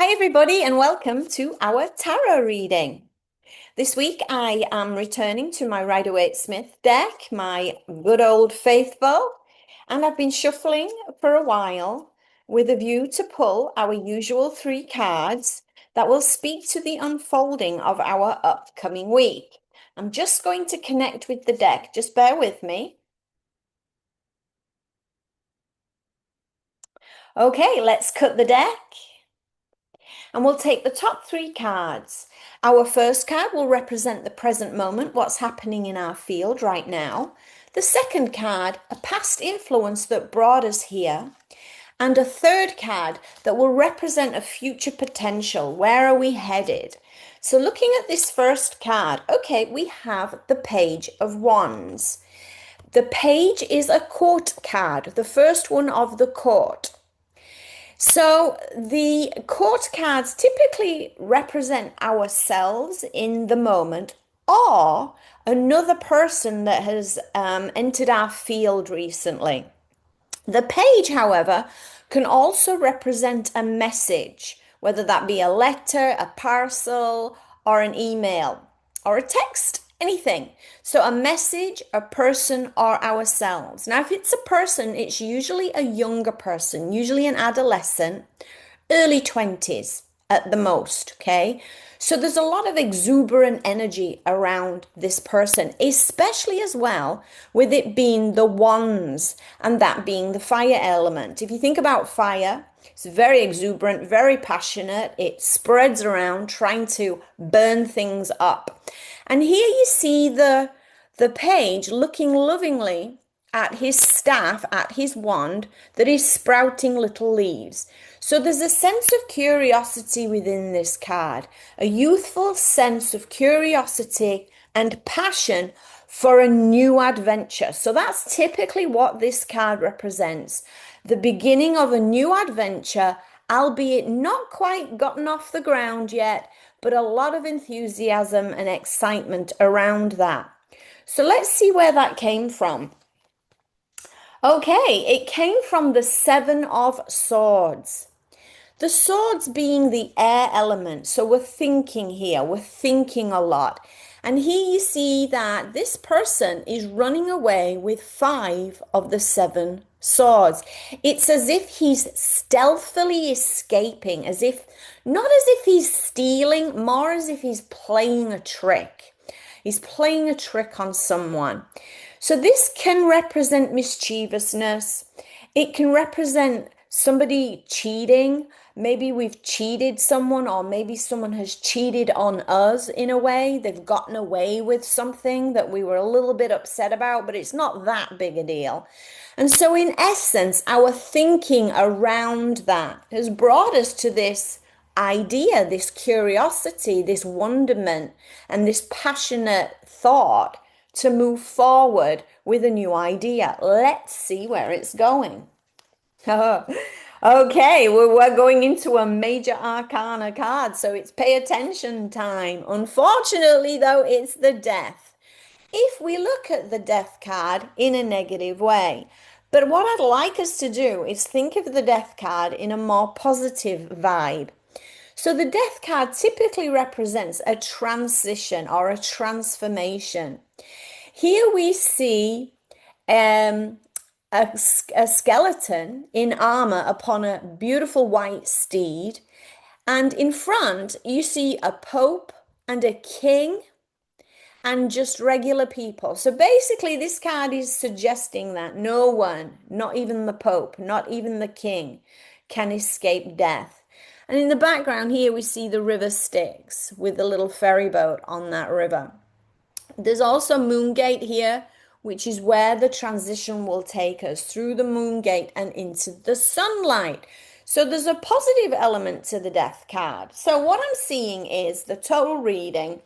Hi, everybody, and welcome to our tarot reading. This week, I am returning to my Rider-Waite-Smith deck, my good old faithful, and I've been shuffling for a while with a view to pull our usual 3 cards that will speak to the unfolding of our upcoming week. I'm just going to connect with the deck. Just bear with me. Okay, let's cut the deck. And we'll take the top 3 cards. Our first card will represent the present moment, what's happening in our field right now. The second card, a past influence that brought us here. And a third card that will represent a future potential. Where are we headed? So looking at this first card, okay, we have the Page of Wands. The Page is a court card, the first one of the court. So the court cards typically represent ourselves in the moment or another person that has entered our field recently. The page, however, can also represent a message, whether that be a letter, a parcel, or an email, or a text, anything. So a message, a person, or ourselves. Now, if it's a person, it's usually a younger person, usually an adolescent, early 20s at the most, okay? So there's a lot of exuberant energy around this person, especially as well with it being the wands and that being the fire element. If you think about fire, it's very exuberant, very passionate. It spreads around trying to burn things up. And here you see the page looking lovingly at his staff, at his wand that is sprouting little leaves. So there's a sense of curiosity within this card, a youthful sense of curiosity and passion for a new adventure. So that's typically what this card represents. The beginning of a new adventure, albeit not quite gotten off the ground yet, but a lot of enthusiasm and excitement around that. So let's see where that came from. Okay, it came from the Seven of Swords. The swords being the air element. So we're thinking here, we're thinking a lot. And here you see that this person is running away with 5 of the 7 swords. It's as if he's stealthily escaping, as if, not as if he's stealing, more as if he's playing a trick. He's playing a trick on someone. So this can represent mischievousness. It can represent somebody cheating. Maybe we've cheated someone, or maybe someone has cheated on us in a way. They've gotten away with something that we were a little bit upset about, but it's not that big a deal. And so in essence, our thinking around that has brought us to this idea, this curiosity, this wonderment, and this passionate thought to move forward with a new idea. Let's see where it's going. Okay, we're going into a major arcana card, so it's pay attention time. Unfortunately, though, it's the Death. If we look at the Death card in a negative way, but what I'd like us to do is think of the Death card in a more positive vibe. So the Death card typically represents a transition or a transformation. Here we see a skeleton in armor upon a beautiful white steed. And in front, you see a pope and a king and just regular people. So basically, this card is suggesting that no one, not even the pope, not even the king, can escape death. And in the background here, we see the river Styx with the little ferry boat on that river. There's also Moongate here, which is where the transition will take us through the Moongate and into the sunlight. So there's a positive element to the Death card. So what I'm seeing is the total reading.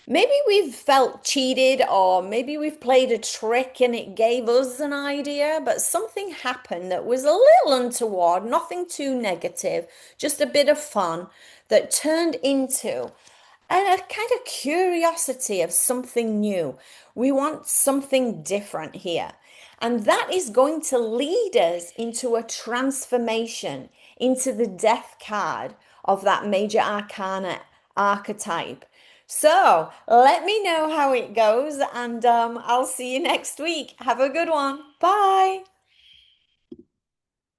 Maybe we've felt cheated, or maybe we've played a trick and it gave us an idea, but something happened that was a little untoward, nothing too negative, just a bit of fun that turned into a kind of curiosity of something new. We want something different here. And that is going to lead us into a transformation into the death card of that major arcana archetype. So let me know how it goes, and I'll see you next week. Have a good one. Bye.